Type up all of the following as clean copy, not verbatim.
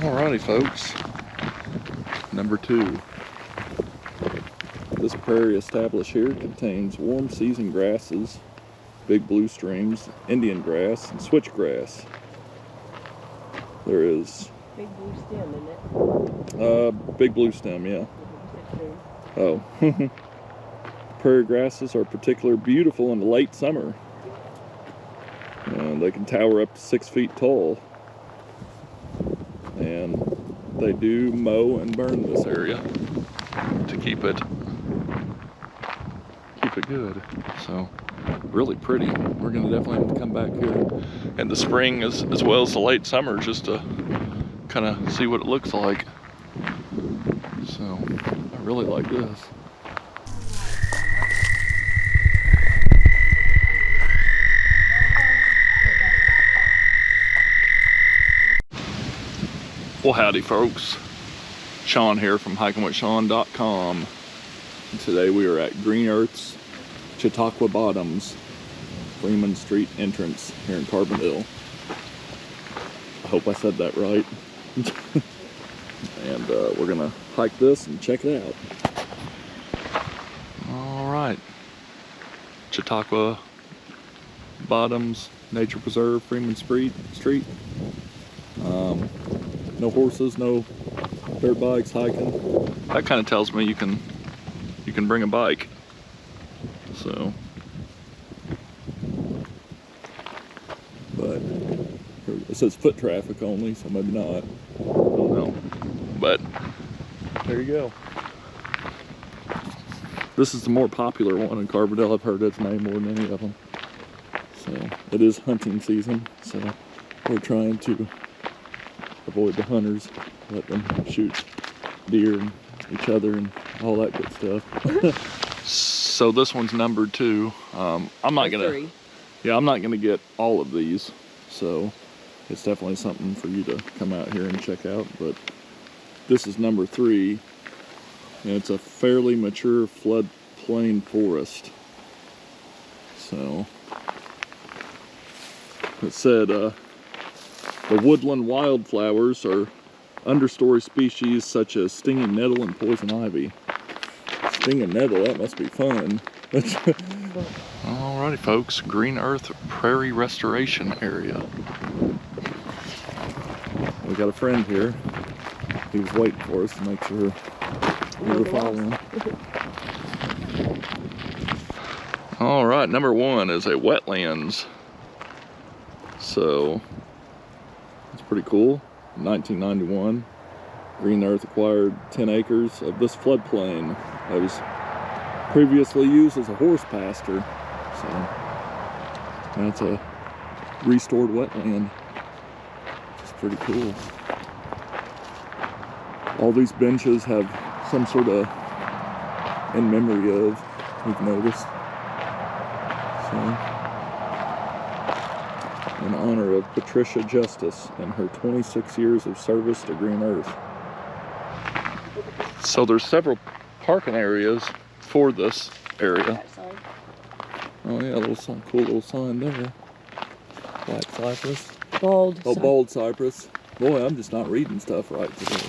Alrighty folks, number 2. This prairie established here contains warm season grasses, big blue streams, Indian grass, and switchgrass. There is... Big blue stem, isn't it? Big blue stem, yeah. Oh. Prairie grasses are particularly beautiful in the late summer. And they can tower up to 6 feet tall. And they do mow and burn this area to keep it good. So really pretty. We're gonna definitely have to come back here in the spring as well as the late summer just to kind of see what it looks like. So I really like this. Well, howdy folks. Shawn here from hikingwithshawn.com. And today we are at Green Earth's Chautauqua Bottoms, Freeman Street entrance here in Carbondale. I hope I said that right. And we're gonna hike this and check it out. All right. Chautauqua Bottoms Nature Preserve, Freeman Street. No horses, no dirt bikes hiking. That kind of tells me you can bring a bike. So, but it says foot traffic only, so maybe not. I don't know. But there you go. This is the more popular one in Carbondale. I've heard its name more than any of them. So it is hunting season, so we're trying to avoid the hunters, let them shoot deer and each other and all that good stuff. So this one's number 2. I'm not gonna get all of these, so it's definitely something for you to come out here and check out. But this is number 3, and it's a fairly mature floodplain forest. So it said the woodland wildflowers are understory species such as stinging nettle and poison ivy. Stinging nettle, that must be fun. Alrighty folks, Green Earth Prairie Restoration Area. We got a friend here. He was waiting for us to make sure we were following. Alright, number 1 is a wetlands. So it's pretty cool. In 1991, Green Earth acquired 10 acres of this floodplain that was previously used as a horse pasture. So that's a restored wetland. It's pretty cool. All these benches have some sort of in memory of, we've noticed. So, in honor of Patricia Justice and her 26 years of service to Green Earth. So there's several parking areas for this area. Oh yeah, cool little sign there. Black cypress. Bald. Oh, bald cypress. Boy, I'm just not reading stuff right today.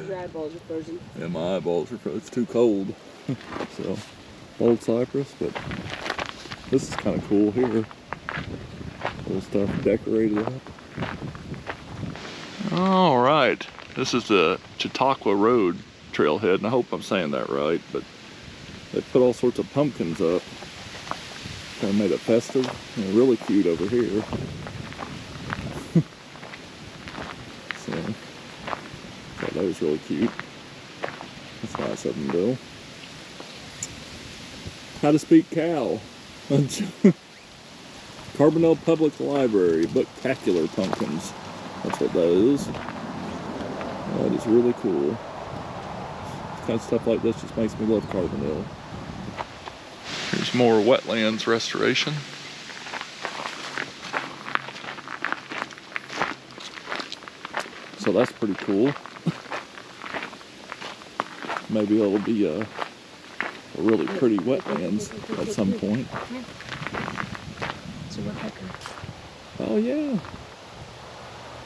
Your eyeballs are frozen. Yeah, my eyeballs are frozen. It's too cold. So, bald cypress, but this is kind of cool here. Little stuff decorated up. All right, this is the Chautauqua Road trailhead, and I hope I'm saying that right, but they put all sorts of pumpkins up. Kind of made it festive and really cute over here. So, thought that was really cute. That's nice of them, Bill. How to speak cow. Carbondale Public Library, Booktacular Pumpkins. That's what that is. That is really cool. Kind of stuff like this just makes me love Carbondale. Here's more wetlands restoration. So that's pretty cool. Maybe it'll be a really pretty wetlands at some point. It's a woodpecker. Oh yeah.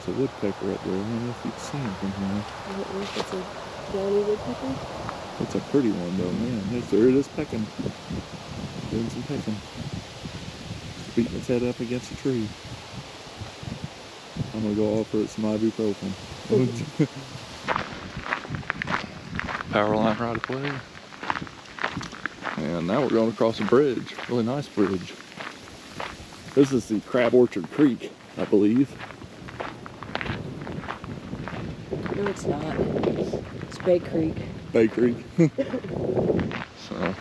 It's a woodpecker up there. I don't know if you can see him from here. I don't know if it's a downy woodpecker. It's a pretty one though, man. Yes, there it is pecking. Doing some pecking. Beating its head up against a tree. I'm gonna go offer it some ibuprofen. Power line right away. And now we're going across a bridge. Really nice bridge. This is the Crab Orchard Creek, I believe. No, it's not. It's Bay Creek. Bay Creek. So,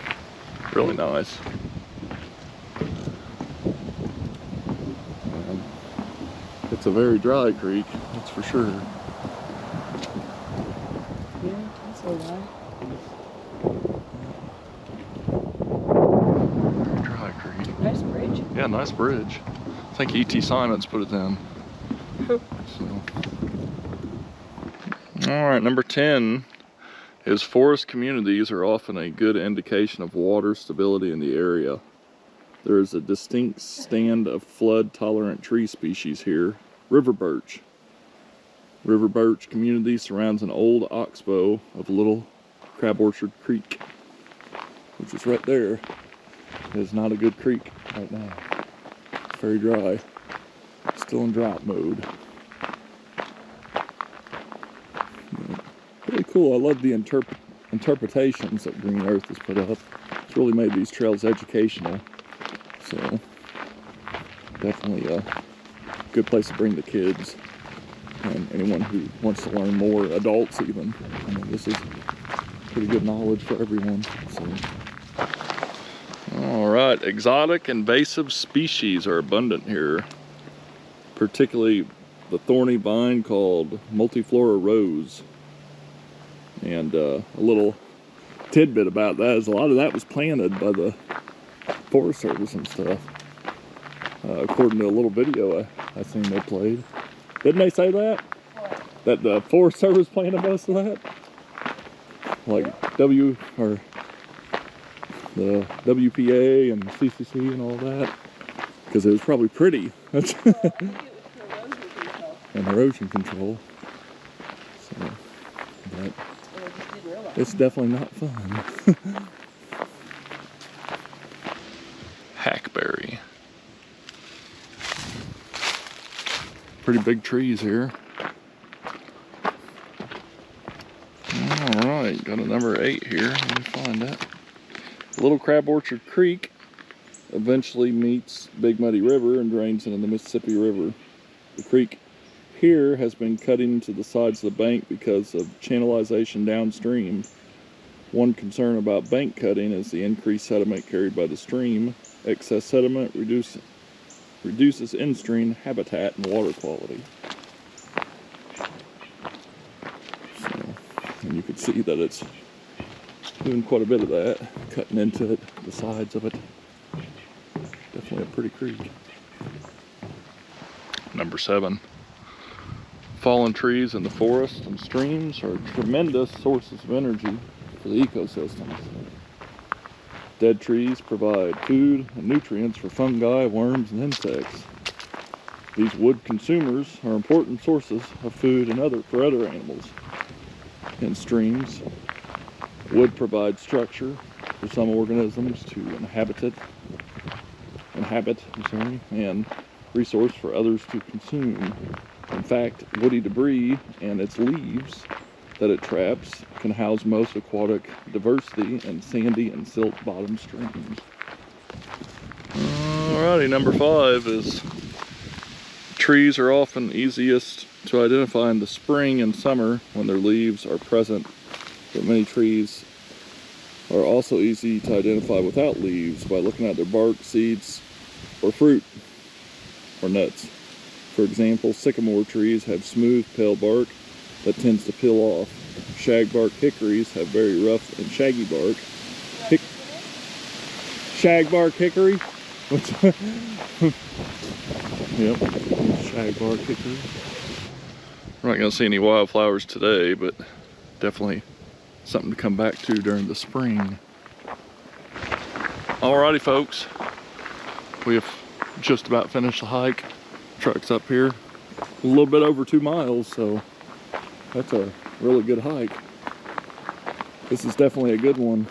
really nice. And it's a very dry creek, that's for sure. Yeah, that's a lie. Very dry creek. Nice bridge. Yeah, nice bridge. I think E.T. Simons put it in. So. Alright, number 10 is forest communities are often a good indication of water stability in the area. There is a distinct stand of flood-tolerant tree species here, river birch. River birch community surrounds an old oxbow of Little Crab Orchard Creek, which is right there. It is not a good creek right now. It's very dry. It's still in drought mode. Really cool. I love the interpretations that Green Earth has put up. It's really made these trails educational. So, definitely a good place to bring the kids and anyone who wants to learn more, adults even. I mean, this is pretty good knowledge for everyone. So. Alright, exotic invasive species are abundant here. Particularly the thorny vine called multiflora rose. And a little tidbit about that is a lot of that was planted by the Forest Service and stuff. According to a little video I seen they played. Didn't they say that? What? That the Forest Service planted most of that? Like the WPA and CCC and all that? Because it was probably pretty. Well, And erosion control. So, but it's definitely not fun. Hackberry. Pretty big trees here. Alright, got a number 8 here. Let me find that. Little Crab Orchard Creek eventually meets Big Muddy River and drains into the Mississippi River. The creek here has been cutting into the sides of the bank because of channelization downstream. One concern about bank cutting is the increased sediment carried by the stream. Excess sediment reduces in-stream habitat and water quality. So, and you can see that it's doing quite a bit of that, cutting into it, the sides of it. Definitely a pretty creek. Number 7. Fallen trees in the forest and streams are tremendous sources of energy for the ecosystems. Dead trees provide food and nutrients for fungi, worms, and insects. These wood consumers are important sources of food and for other animals. In streams, wood provides structure for some organisms to inhabit, and resource for others to consume. In fact, woody debris and its leaves that it traps can house most aquatic diversity in sandy and silt bottom streams. Alrighty, number 5 is trees are often easiest to identify in the spring and summer when their leaves are present, but many trees are also easy to identify without leaves by looking at their bark, seeds, or fruit, or nuts. For example, sycamore trees have smooth, pale bark that tends to peel off. Shagbark hickories have very rough and shaggy bark. Shagbark hickory? Yep, shagbark hickory. We're not going to see any wildflowers today, but definitely something to come back to during the spring. Alrighty, folks. We have just about finished the hike. Truck's up here. a little bit over 2 miles, so that's a really good hike. This is definitely a good one.